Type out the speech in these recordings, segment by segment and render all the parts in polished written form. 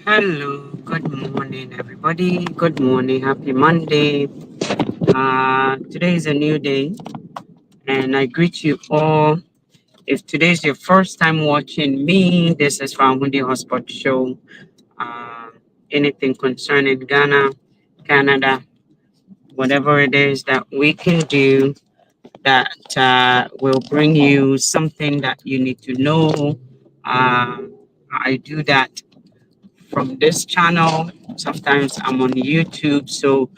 Hello, good morning, everybody. Good morning, happy Monday. Today is a new day, and I greet you all. If today is your first time watching me, this is Famundi Hotspot Show. Uh, Anything concerning Ghana, Canada, whatever it is that we can do that will bring you something that you need to know. I do that from this channel. Sometimes I'm on YouTube. So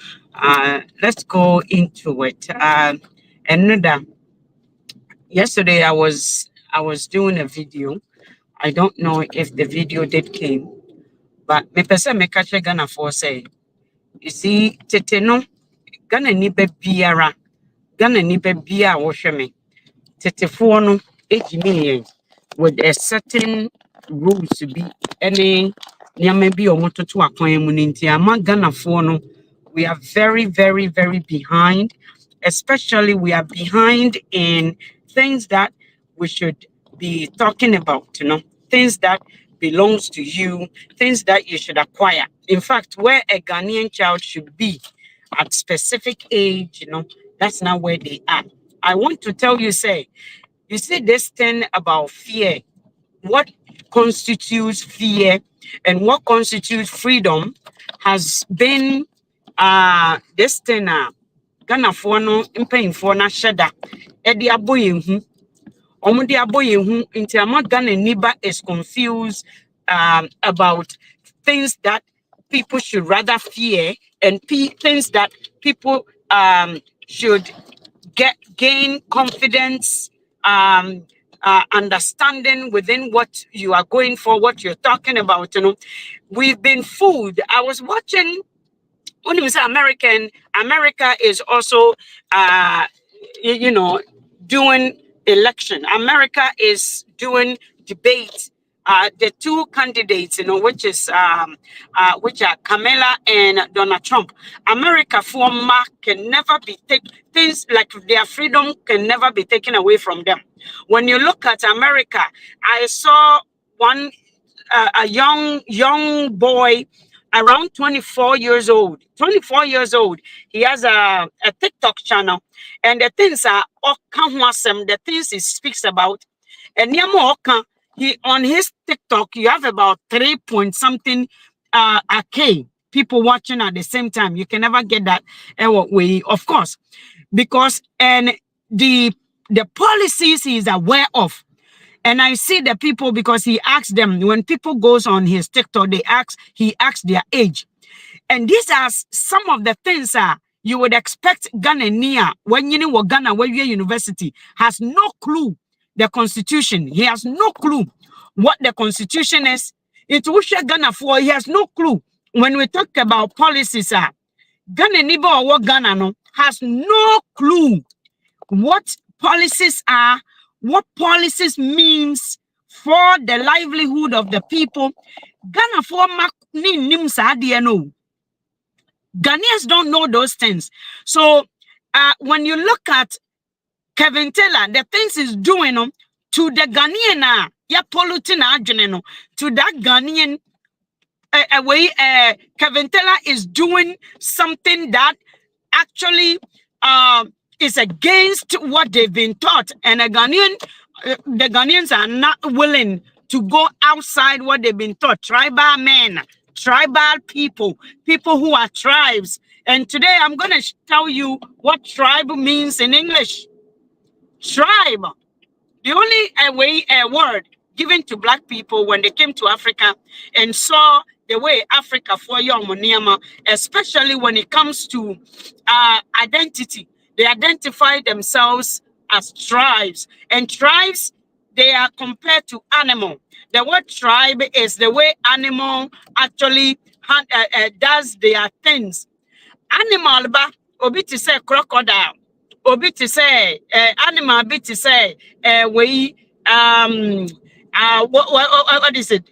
let's go into it. And yesterday I was doing a video. I don't know if the video did came, but me person me catch Ghana for say, you see, tete no Ghana nipa biara, Ghana nipa biara wohwe me. Tete for no ejimi with a certain rules to be any nneɛma bi a wɔtoto akwan mu no nti ama Ghanafoɔ no we are very very very behind, especially we are behind in things that we should be talking about, things that belongs to you, things that you should acquire. In fact, where a Ghanaian child should be at specific age, that's not where they are. I want to tell you, say, you see this thing about fear, what constitutes fear and what constitutes freedom has been this thing Ghana for no mpanyinfoɔ no ahyɛ da ɛde abɔ yɛn hu ɔmo de abɔ yɛn hu nti ama Ghana niba is confused about things that people should rather fear and things that people should gain confidence, understanding within what you are going for, what you're talking about. We've been fooled. I was watching when you say America is also, doing election. America is doing debate. The two candidates, which are Kamala and Donald Trump. America former can never be taken. Things like their freedom can never be taken away from them. When you look at America, I saw one a young boy around 24 years old. 24 years old. He has a TikTok channel, and the things are the things he speaks about. And he on his TikTok, you have about 3 point something a K people watching at the same time. You can never get that way, of course, because and the policies he is aware of. And I see the people because he asks them when people goes on his TikTok, he asks their age. And these are some of the things you would expect Ghanaian when you know Ghana where university has no clue the constitution. He has no clue what the constitution is. It will share Ghana for he has no clue. When we talk about policies, Ghana Nibo or Ghana no has no clue what policies are, what policies means for the livelihood of the people. Ghana for no. Ghanaians don't know those things. So when you look at Kevin Taylor, the things he's doing to the Ghanaian, polluting to that Ghanaian way, Kevin Taylor is doing something that actually is against what they've been taught, and the Ghanaians are not willing to go outside what they've been taught. Tribal men, tribal people who are tribes. And today I'm going to tell you what tribe means in English. Tribe, the only word given to black people when they came to Africa and saw the way Africa for young Moniama, especially when it comes to identity. They identify themselves as tribes, and tribes, they are compared to animal. The word tribe is the way animal actually does their things. Animal ba obi to say crocodile, obi to say animal, obi to say what is it?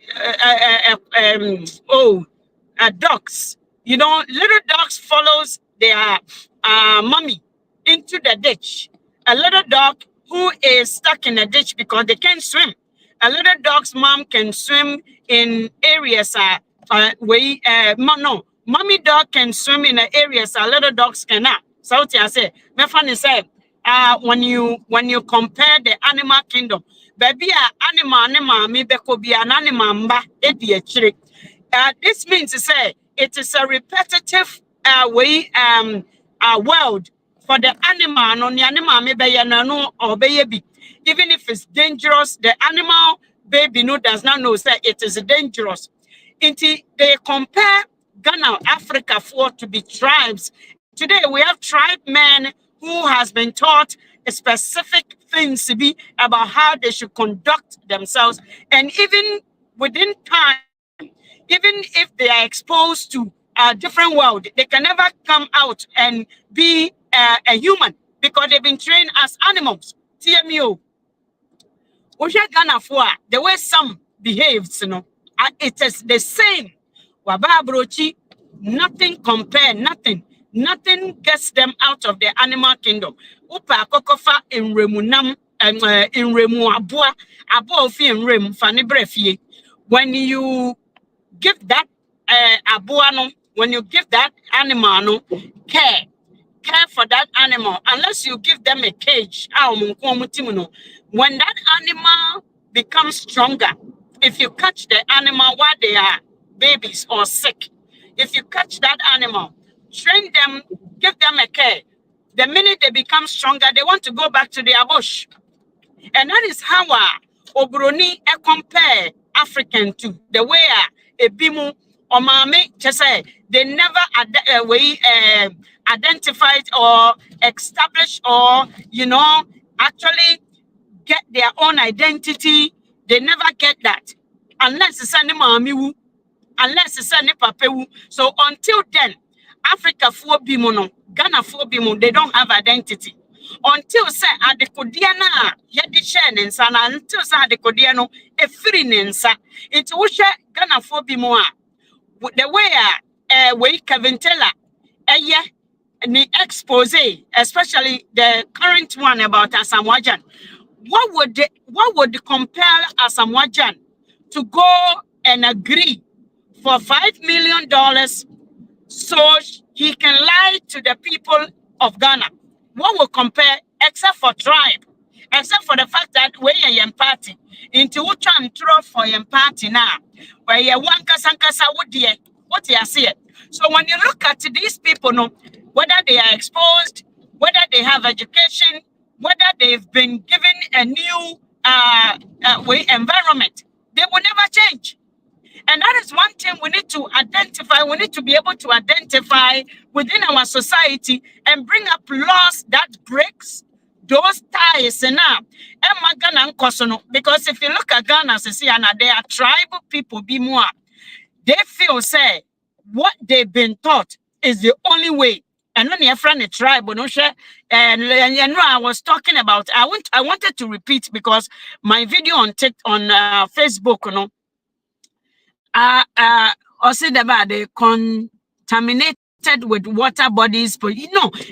Dogs. Little dogs follows their mommy into the ditch. A little dog who is stuck in a ditch because they can't swim. A little dog's mom can swim in areas no, mommy dog can swim in the areas that little dogs cannot. So I say, my funny say, when you compare the animal kingdom, baby, animal me beko be an animal mba edi. This means to say it is a repetitive world for the animal. No, the animal me be no or baby. Even if it's dangerous, the animal baby no does not know say it is dangerous. They compare Ghana, Africa for to be tribes. Today we have tribe men who has been taught specific things to be about how they should conduct themselves, and even within time, even if they are exposed to a different world, they can never come out and be a human because they've been trained as animals. TMU. Ghana for the way some behaves, it is the same. Wababrochi, nothing compare, nothing gets them out of the animal kingdom. Upa kokofa in remunam in remu abua fi in rem fanibrefie. When you give that abuano, when you give that animal care for that animal, unless you give them a cage. When that animal becomes stronger, if you catch the animal while they are babies or sick, if you catch that animal, train them, give them a care, the minute they become stronger, they want to go back to their bush. And that is how Obroni compare African to the way a bimu or mame just say they never identified or established or actually get their own identity. They never get that unless it's any mamiwu, unless it's any papewu. So until then, Africa for bimu Ghana for bimu, they don't have identity. Until say adekodiana yedi share nensa na until say adekodiano e free nensa into ushe Ghana for bimu the way way Kevin Taylor the expose, especially the current one about Asamoah Gyan. What would compel Asamoah Gyan to go and agree for $5 million so he can lie to the people of Ghana? What will compare, except for tribe, except for the fact that we are a party into which I'm throw for a party now, where you want Kasankasa what you see it. So when you look at these people, whether they are exposed, whether they have education, whether they've been given a new environment, they will never change. And that is one thing we need to identify. We need to be able to identify within our society and bring up laws that breaks those ties. Because if you look at Ghana, they are tribal people, be more. They feel say what they've been taught is the only way. And when you're from a tribe, and I was talking about, I wanted to repeat because my video on Facebook, also they contaminated with water bodies, but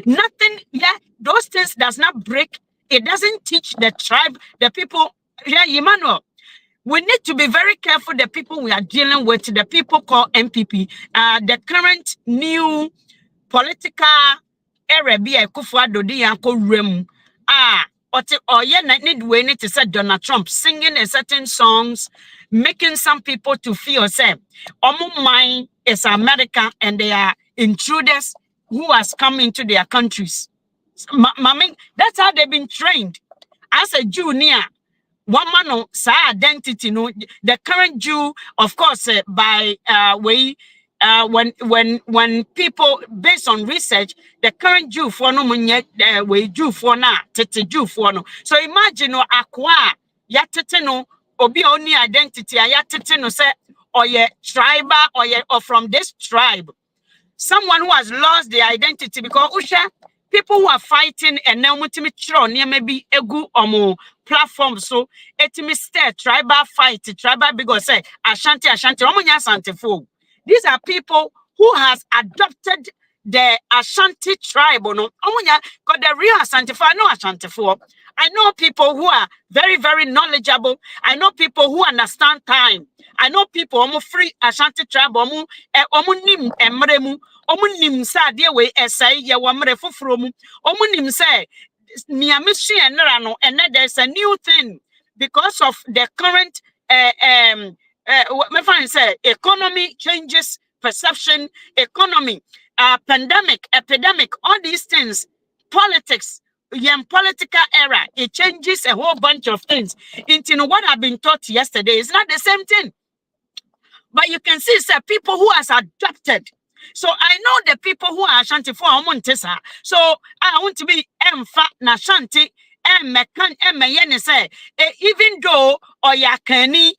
nothing. Yeah, those things does not break. It doesn't teach the tribe, the people. Yeah, Emmanuel. We need to be very careful. The people we are dealing with, the people called MPP, the current new political era be a Kufuor di yanko rem. Need to say Donald Trump singing a certain songs, making some people to feel say, mine is America and they are intruders who has come into their countries. That's how they've been trained. As a Jew near one man sa identity, the current Jew, of course, by when people based on research, the current Jew for no way Jew for na tete Jew for no. So imagine akwa ya tete no obi only identity ya tete no say or ye tribal or from this tribe. Someone who has lost their identity because people who are fighting and now maybe egu omo platform so etimi tribal fight tribal because say Ashanti omunya Asante fo. These are people who has adopted the Ashanti tribe, no, omunya, because the real Ashanti for, I know Ashanti for. I know people who are very, very knowledgeable. I know people who understand time. I know people omu free Ashanti tribe, omu nim emremu, omu nim sa de we esai ye wamre foforo mu. Omu nim say niamishi enra no, and there's a new thing because of the current my friend said economy changes perception, economy, pandemic, epidemic, all these things, politics, young political era, it changes a whole bunch of things. Into what I've been taught yesterday is not the same thing. But you can see people who has adopted. So I know the people who are Ashanti for Montesa. So I want to be emfa na Ashanti say even though oyakani,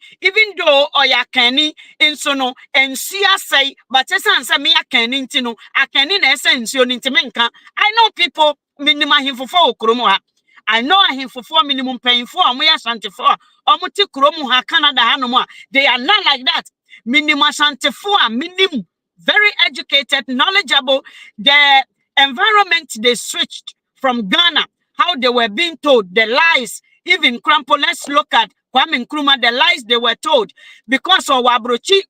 in sono and see say, but say me akani ntino akani na essence ntimenka. I know people minimum him for okromo. I know him for minimum paying for me Ashanti for omuti kromu ha Canada hanoma. They are not like that. Minimum Ashanti for minimum very educated, knowledgeable. The environment they switched from Ghana, how they were being told, the lies. Even Krampo, let's look at Kwame Nkrumah, the lies they were told. Because of Wabrochi,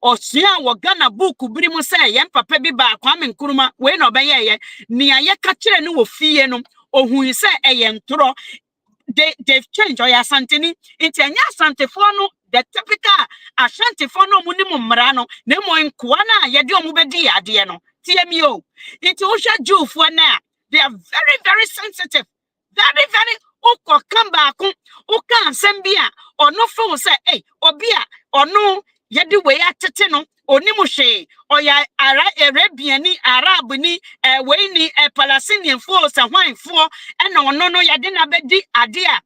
or Sia, or Ghana book, Brimu say, Yan Papa Biba, Kwame Nkrumah, when obey, Nia Yakachere no fienum, or who is a yentro. They've changed or Santini into a Santifono, the typical Ashantifono Munimum Marano, Nemo in Kuana, Yadio Mubedi, Adiano, TMO. Into Osha Jew for now. They are very, very sensitive. Very, very Oko Kamba, Oka Sembia, or no phone say, hey, or Bia, or no, Yadi way at Teteno. Onimushe or ya Arabiani Arabuni Wayne Palestinian force and wine for and no ya didn't bedi idea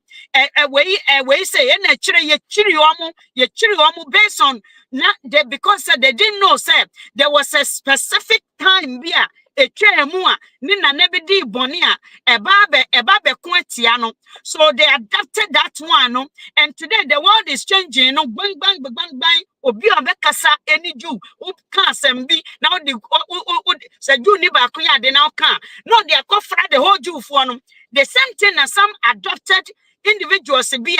way say and a chiriomu based on not because they didn't know say there was a specific time here a tremua nina nebedi bonia a babe quentiano. So they adapted that one and today the world is changing bang bang bang bang obi obekasa any Jew who can't send be now the say Jew ni ba kuya de now can no they are the whole Jew for them. The same thing as some adopted individuals be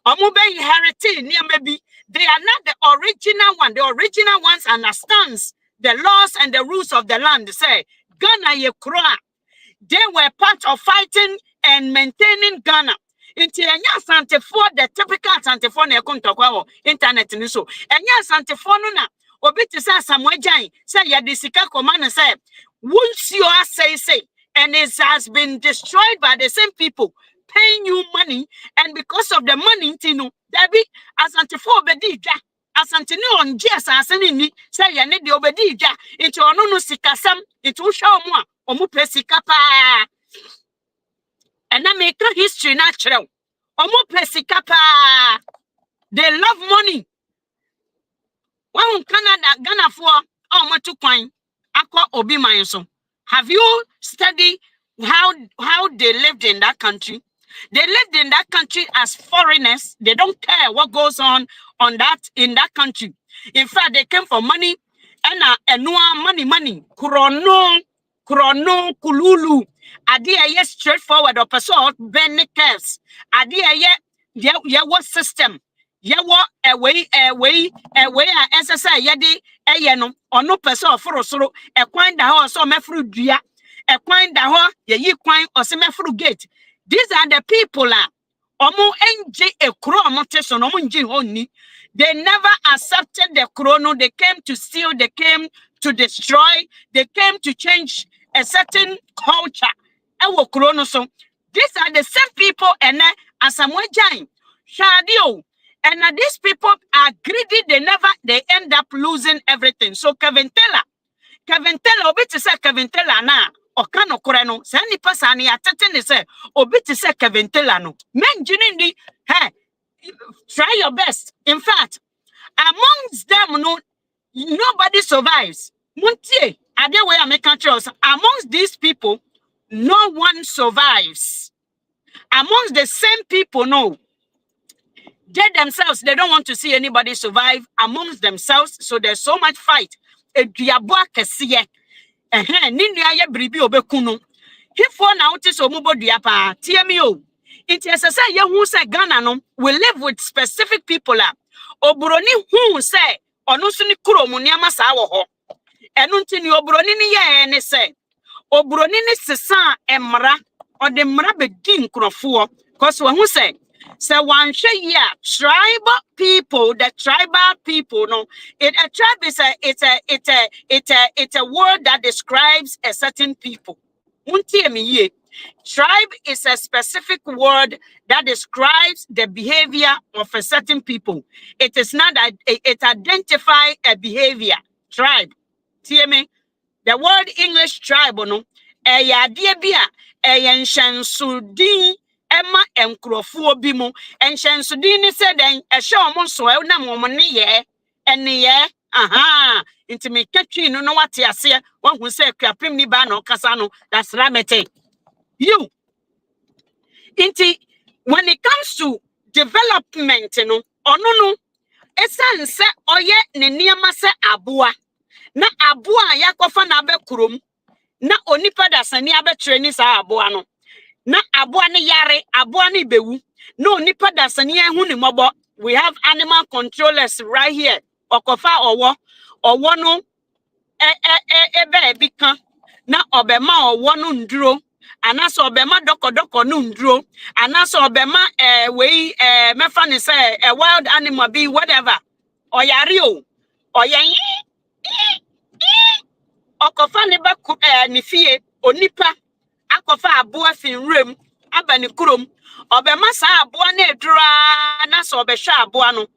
inherited near maybe they are not the original one. The original ones understands the laws and the rules of the land. Say Ghana ye kroa. They were part of fighting and maintaining Ghana. Inti enya Santifo, the typical Santifo na yakuntokwa internet ni so. Enya Santifo no na obi ti say Samuel say ya disika command say once you are say and it has been destroyed by the same people paying you money, and because of the money tinu there be Santifo obedi dwa Asantini on Jesus asani say ya ne de obedi dwa into ono no sikasam into hwa omu pesika pa. And I make a history natural. Omo pesikapa. They love money. When Canada, Ghana for omo to coin. Aqua obi manso. Have you studied how they lived in that country? They lived in that country as foreigners. They don't care what goes on that in that country. In fact, they came for money and money. Krono kululu. Adi aye straightforward or person Benny curves. Adi aye what system. Ye what a way SSI yadi ayeno or no person for solo a coin the horse or mefru dia a coin the horse ye coin or semefru gate. These are the people omo NJ a chrono tesson omunji only. They never accepted the chrono. They came to steal, they came to destroy, they came to change a certain culture. So these are the same people and Asamoah Gyan, Shadio, and these people are greedy. They end up losing everything. So Kevin Teller, obi to say Kevin Teller na okano koreno. Say any person ya tete say obi to say Kevin Teller no. Men jinindi, hey, try your best. In fact, amongst them no, nobody survives. Muntie, ade way American trust. Amongst these people, no one survives. Amongst the same people, no. They themselves, they don't want to see anybody survive amongst themselves. So there's so much fight. Nini aye bribi obekuno. Hifo na uti so mubo diapa. Tiemi o. It is a say ye who say Ghana no. We live with specific people la. Oburoni who say onusuni kuro muniama sa ho. Enunti ni oburoni ni ye ne say. Oburoni ni sisa emra. Or the mra begin krofuo. Cause who say one share tribal people, the tribal people, no, a tribe is it's a word that describes a certain people. Tribe is a specific word that describes the behavior of a certain people. It is not that it identifies a behavior. Tribe. See me? The word English tribe, no, Emma and Crofo Bimo, and Shansudini said, and a show monso, na woman ye, and ye, aha, into me catching no what I say, one who said Crapimni Bano Casano, that's Ramete. You. Inti, when it comes to development, no, or no, esan se oye ne niema se abua, na abua yakofa na be kurum, na onipa da sani abe training sa abua no. Na abua ni yare, abua ni bewu. No nipa da sani ehu ni mobo. We have animal controllers right here. Okofa owo no ebe ebika. Na obema owo no ndro. Anaso obema doko no ndro. Anaso obema mefa ni say a wild animal be whatever. Oyari o. Oyen okofa ni ba ni fie onipa akofa abua finrem abani kurom obema sa abua na edura na so obehwa abua no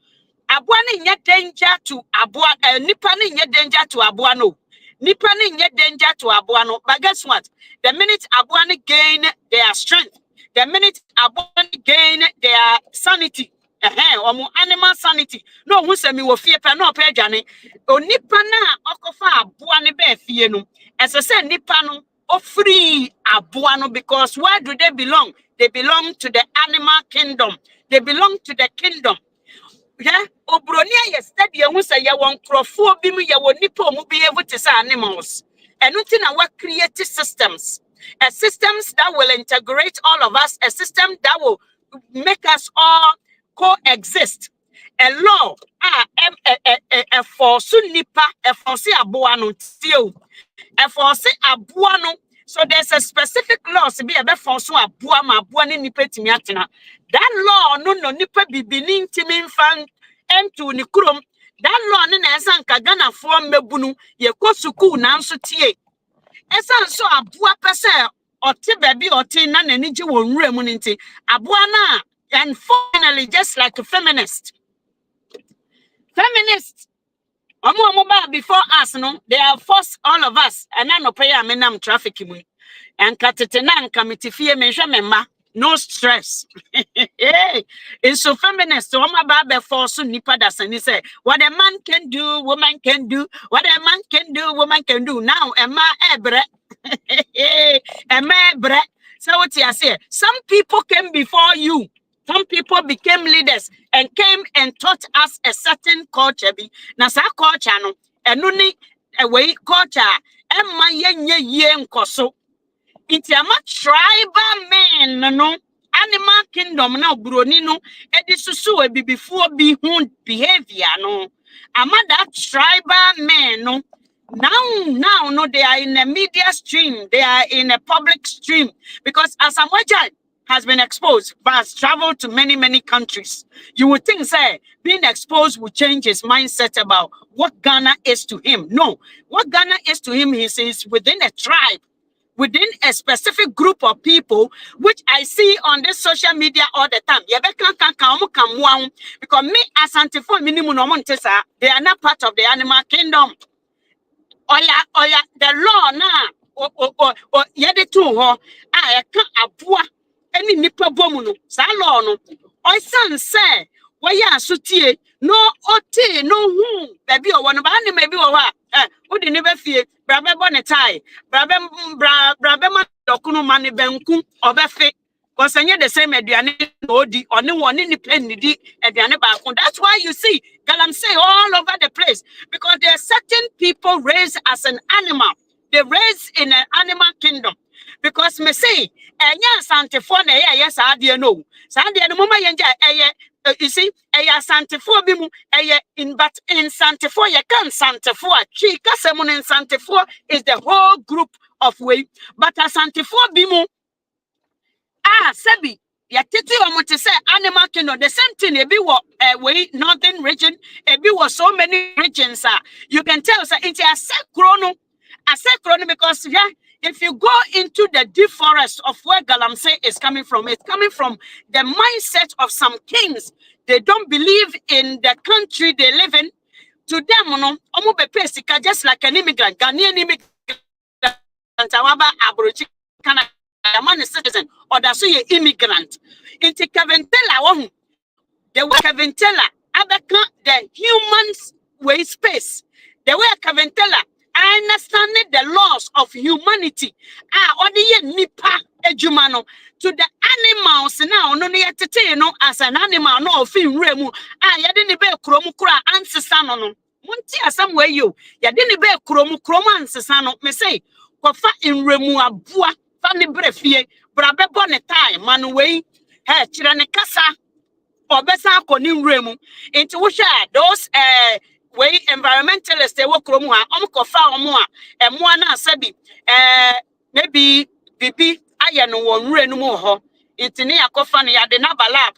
abua na nye danger to abua nipa na nye danger to abua no nipa na nye danger to abua no but guess what the minute abua na gain their strength the minute abua na gain their sanity omo animal sanity no hu se mi wo fie pe na opa adwane onipa na okofa abua ne be fie no esese nipa no free abuano because where do they belong? They belong to the animal kingdom. They belong to the kingdom. Yeah, Obronia yesterday who say ya won crofo bi mu ya wonipa mu be able to say animals. And nothing our creative systems. A systems that will integrate all of us, a system that will make us all coexist. A law a force nipa a force abuano tio. A force abuano. So there's a specific law to be a force abua ma abua ni nipa timiatina. That law no nipa bibini timin fan entu ni kurom. That law ni na esanka Ghana for mebunu ye ko suku na nso tie. Esan so abua pese oti baby oti na nani ji wo nwura mu nti abua na and finally just like a feminist. Before us, no, they have forced all of us, and I no pay a menam traffic and Katetenan committee fee member, no stress. It's so feminist, so my baby force nipa das and he say, what a man can do, woman can do, what a man can do, woman can do. Now, am I ebre? So what you say? Some people came before you. Some people became leaders and came and taught us a certain culture. Na sa culture no, enuni away culture. Emma ye nkoso. Iti ama tribal men no, animal kingdom na broni no. Edisusu e before be hun behavior no. Ama that tribal men no. Now no, they are in the media stream. They are in a public stream because as a child has been exposed, but has traveled to many countries. You would think, say, being exposed will change his mindset about what Ghana is to him. No, what Ghana is to him is within a tribe, within a specific group of people, which I see on this social media all the time. Because me, as antifon minimum, they are not part of the animal kingdom. Oya, the law now, yede to ho, I can't abua. Any nipa bomuno, salo no. Oisan say, waya sutie, no ote, no who, baby or one of any maybe or what, would you never fear, Brabe Bonetai, Brabema Dokuno Mani Benku, or Befe, because I knew the same Ediane Odi, or no one in the penny, Ediane Bakun. That's why you see, Galam say all over the place, because there are certain people raised as an animal. they raise in an animal kingdom. Because me say, enya santifo na yes adie no. Sadie no mama yenja you see, santifo bi mu in but in santifo ye can santifo a chi kasem in santifo is the whole group of way. But a santifo bi mu sebi ya titi omo say animal kingdom the same thing e bi wo way northern region e bi wo so many regions you can tell say it is a chrono because yeah, if you go into the deep forest of where Galamsey is coming from, it's coming from the mindset of some kings. They don't believe in the country they live in. To them, no, omo be pay sika just like an immigrant, Ghanaian immigrant, Awaba Aborigine, a man is citizen, or that's a immigrant. Into Kaventela, they were Kaventela, the humans way space. They were Kaventela. I understand the laws of humanity. Nipa ejumano to the animals now. No no as an animal no fin remu. Yadini be kromukura ancesano no. Munti asam way you. Yadini be kromu ancesano. Me say kofa in remu abua fani brefie brabe bone time manuwe he chirane kasa obesa konim remu into wusha those way environmentalists they work from kofa omo na sabi maybe bibi aye no won wure no mo ho intini akofa no ya de na balab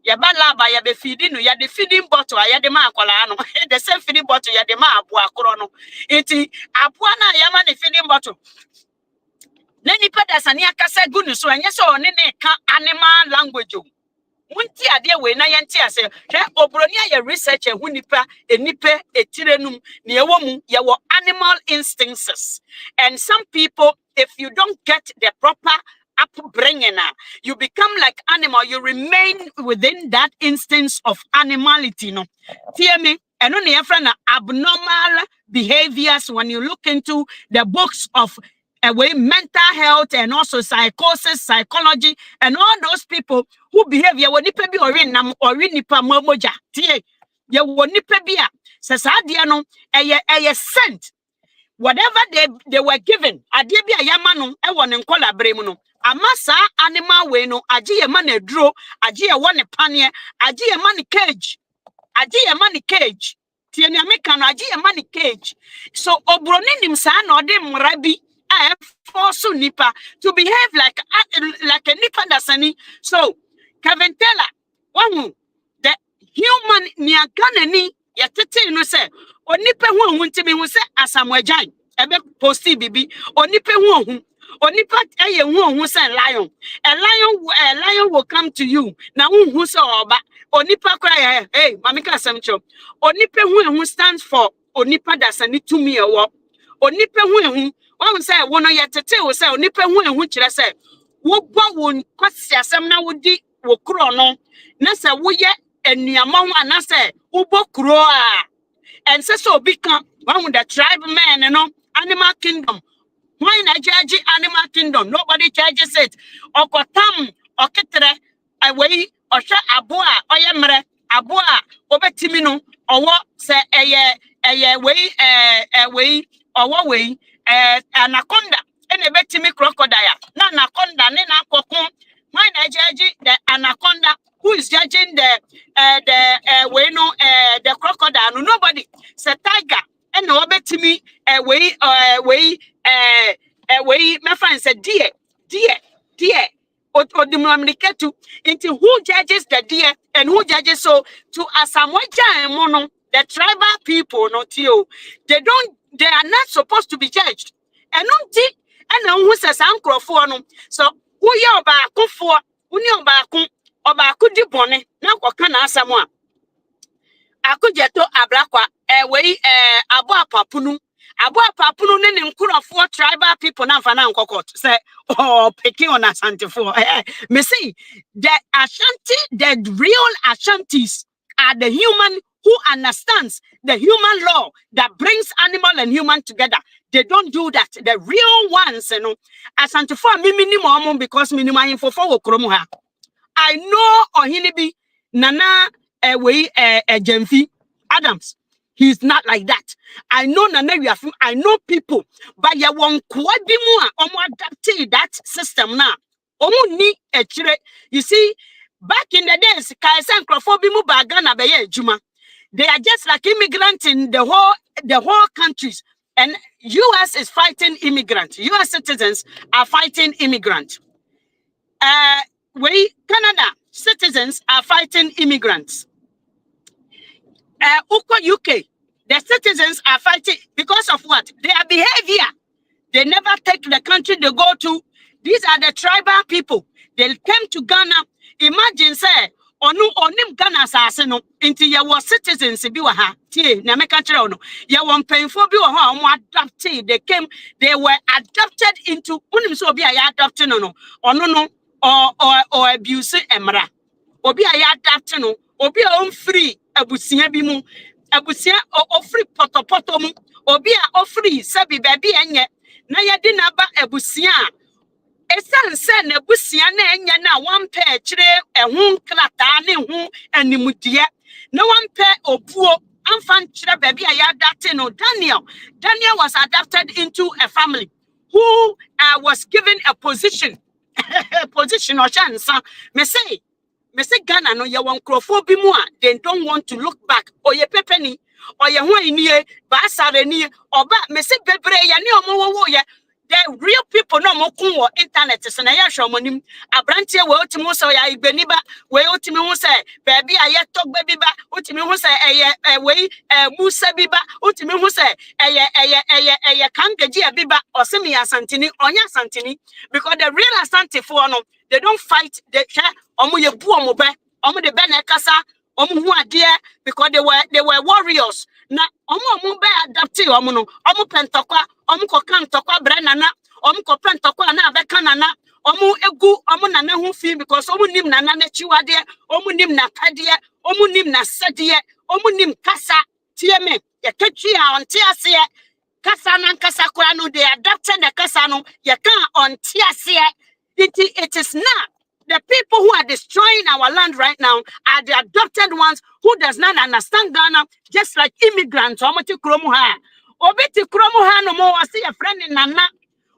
ya balaba ya be feeding no ya de feeding bottle ya de ma akola no the same feeding bottle ya de ma abu akoro no inti abu na ya ma the feeding bottle na nipa da sani akasa gu no so anya so ne ka animal language o munti ade we na yenti ase hwe obroni aye research ehu nipa enipe etirenum ne ewo mu ye wo animal instincts. And some people, if you don't get the proper upbringing, you become like animal, you remain within that instance of animality, no. Hear me? And only abnormal behaviors when you look into the books of mental health and also psychosis, psychology, and all those people who behave ya wonipa bi orinam orinipa momoja tie ya wonipa bi a sasadia no eye sent whatever they were given adie bi ayama no e won nkola bremu no amasa animal we no agiye ma na duro agiye won panie agiye ma ni cage tie ni ameka no agiye ma ni cage so obroni nim sa na ode mrabi force nipa to behave like a nipa dasani. So Kaventela, one the human niaganani yatete no say onipa hu ntimi hu say asamwajan ebe posti bibi onipa hu onipa eye hu say lion. A lion will come to you na hu say oba onipa cry hey mamika asamcho onipa hu stands for onipa dasani to me ewo onipa hu one say one yatete wo say onipa hu kire say wo gbo won kwasi asem na wodi wo kro no na say wo ye enuama ho ana say wo bo kro a and say so bi kan one the tribe man no animal kingdom why na judge animal kingdom nobody judges it okotam oketre away ohwe aboa oyemre aboa obetimi no owo say eye we owo we anaconda and a betimi crocodile. Na anaconda, ne na kokon. Why na judge the anaconda? Who is judging the crocodile? No, nobody. It's a tiger. And no betimi my friend said deer. Odimamliketu into who judges the deer and who judges so to Asamoja and Mono, the tribal people, not you. They are not supposed to be judged. And who says uncle for no. So who you back for Unio Baku di bone, now Wakana Samoa. Akujeto Ablakwa, Abua Papunu. Abua Papunu in Kura for tribal people now for now cockot. Say, oh, picking on Ashanti for me see the Ashanti, the real Ashantis are the human who understands the human law that brings animal and human together. They don't do that. The real ones, you know, Ashanti for me minimum because minimum info for Okromuha. I know Ohinibi Nana Jemfi Adams. He's not like that. I know Nana Wiafim, I know people, but ya won kwabimu a omo adapted that system now. Omo ni echire. You see, back in the days, Kaisa and Crawforbimu Bagana Beye Juma. They are just like immigrants in the whole countries. And US is fighting immigrants. US citizens are fighting immigrants. Canada citizens are fighting immigrants. UK, the citizens are fighting because of what? Their behavior. They never take the country they go to. These are the tribal people. They came to Ghana. Imagine, say, onim Ghana asaseno into your citizens bi wa ha tie na meka kire no ya won painful bi wa ha adapted. They were adopted into onim so obi ya adopted no ono or abuse emra obi ya adapted no obi on free abusia bi mu abusia o free potopoto mu obi a o free sabi baby enye na ya di na ba abusia esan se na busia na enya na one pair kire ehun klata ne hu animudie na one pair obuo amfan kire baby a ya adapted no Daniel was adapted into a family who was given a position or chance me say Ghana no ye won krofo bi mu a they don't want to look back or ye pepeni or ye ho nie ba sare nie oba me say bebre ye ne omo wo ye. The real people no mo kun wo internet so na ya hwe omonim abrantie we otimi so ya igbeniba we otimi ho say baby aye togba biba otimi ho say we musa biba otimi ho say eye kangeji biba osemi asantini onya asantini because the real asante for no they don't fight the omo ye bu omo be omo de be na kasa omo hu ade because they were warriors na omo be adapt omo no omo pentokwa omo ko kan tokwa brenana omo ko pentokwa na be kanana omo egu omo nana hu fi because omo nim nana na chiwade omo nim na kade omo nim na sade omo nim kasa tie me ye ketwi a onte ase kasa na kasa kora no they adapted the kasa no ye kan onte ase it is not. The people who are destroying our land right now are the adopted ones who does not understand Ghana, just like immigrants. Omoti kromu ha. Obiti kromu ha no mo wasi a friend in Nana.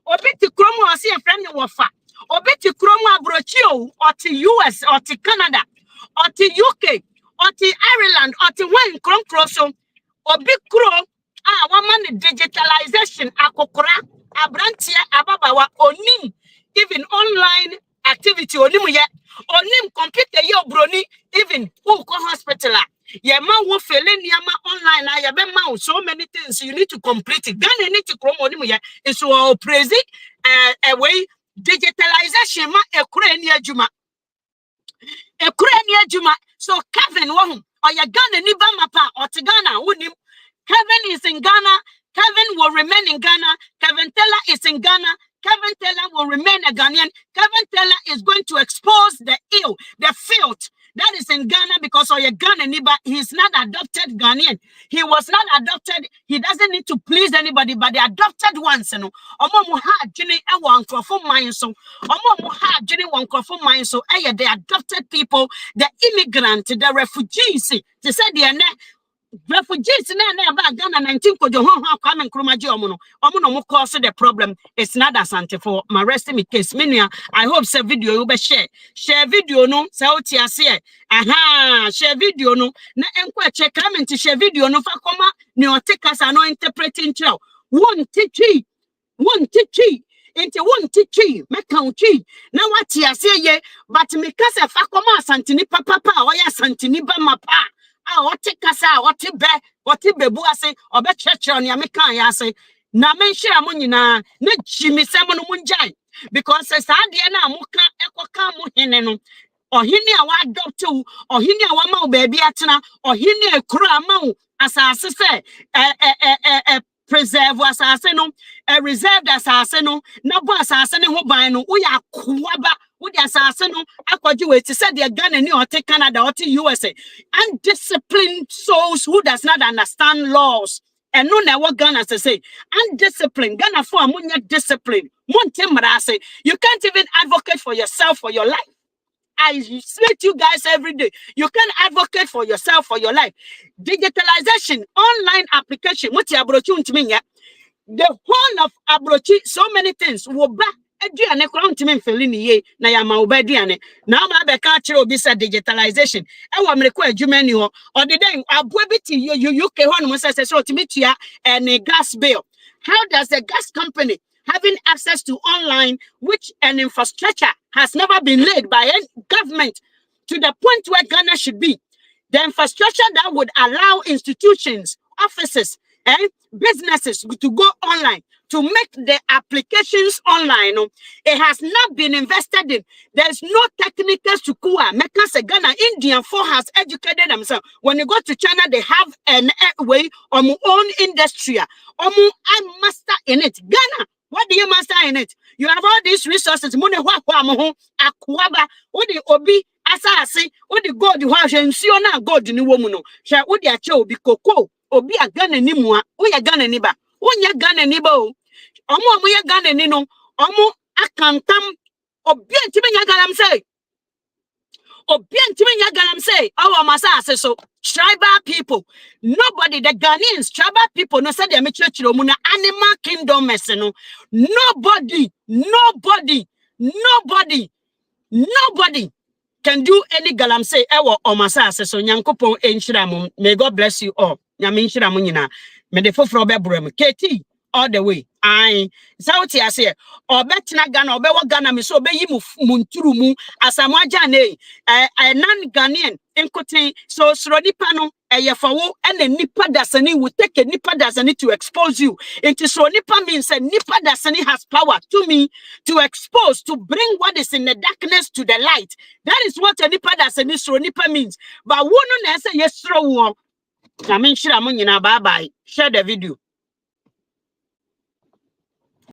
Obiti kromu wasi a friend in Wafa. Obiti kromu abrochio or to US or to Canada or to UK or to Ireland or to one krom kroso. Obi kro woman digitalization akokora abrantia ababawa onim even online activity onimu ye onim computer ye obroni even who go hospital ye man wo fele niama online na ye be ma so many things you need to complete it then you need to come onimu ye is so praise a way digitalization ma ekura ni adwuma so Kevin wo hu oya Ghana ni ba mapa o te Ghana wonim Kevin is in Ghana. Kevin will remain in Ghana. Kevin Teller is in Ghana. Kevin Teller will remain a Ghanaian. Kevin Teller is going to expose the ill, the filth that is in Ghana because of your Ghanaian, but he's not adopted Ghanaian. He was not adopted. He doesn't need to please anybody, but the adopted ones, you know. The adopted people, the immigrant, the refugees. They said they are refugees na ba Ghana 19 kojo ho kwame nkromaje omo no mo cause the problem. It's not asante for my rest me case menua. I hope say video you be share video no say otiase share video no na enko check comment share video no fa koma ne otekasa no interpreting trail won techi into one teaching, mekauchi. Now what ya say ye, but me kasa fa koma asantini papa or ya santini ba mapa. What kasa, what bebu ase, or be church on Yamika yase. Na mention amonina, ne Jimmy Salmon Munjai, because as Adiana Muka Equaka Muhineno, or Hinia wa doctor, or Hinia Wama baby atana, or Hinia Kramau, as I say, preserve asaseno, reserved asaseno, nabo asaseno ho ban no, we are kwaba. Would the assassin akwaji to say they're Ghana or take Canada or to USA? Undisciplined souls who does not understand laws. And no what Ghana to say. Undisciplined. Ghana for amunya discipline. You can't even advocate for yourself for your life. I slate you guys every day. You can advocate for yourself, for your life. Digitalization, online application. What you the whole of Abrochi, so many things. Woba eduane kura ntimi mfeli ni ye na ya ma woba eduane. Na ma be ka kire obi sa digitalization. E wo mreko adwuma ni ho. Odeden aboa biti UK ho no say so otimi tua any gas bill. How does the gas company having access to online, which an infrastructure has never been laid by any government to the point where Ghana should be, the infrastructure that would allow institutions, offices, and businesses to go online, to make the applications online, it has not been invested in. There's no technical sukua. Because Ghana, Indian for has educated themselves. When you go to China, they have an way own industry. I master in it. Ghana, what do you master in it? You have all these resources. Money, akwaba, odi obi, asasi, odi gold, siona gold ni womuno. Sha odi ache obi koko, obi a Ghana ni mua, uya Ghana ni ba, unya Ghana ni ba o. Omo ya Ghana ni no, omo akantam, obi ntimi nya galam say. Obi ntimi nya galam say, our masa so. Tribal people, nobody, the Ghanaians, tribal people, no said they church muna animal kingdom meseno. Nobody can do any galamse ewo omasa so nyankopon enhira. May God bless you all. Nyame enhira mo nyina. Me de foforo bebrem. KT all the way. I sauti ase obetina Ghana obewo Ghana me so obeyi munturu mu asamwaja ne nan Ghanaian enkoten so sronipa no eyefawo ene nipa dasani will take a nipa dasani to expose you. Into sronipa means a nipa dasani has power to me to expose, to bring what is in the darkness to the light. That is what a nipa dasani sronipa means. But wono na say yes throw. I mean, bye bye. Share the video.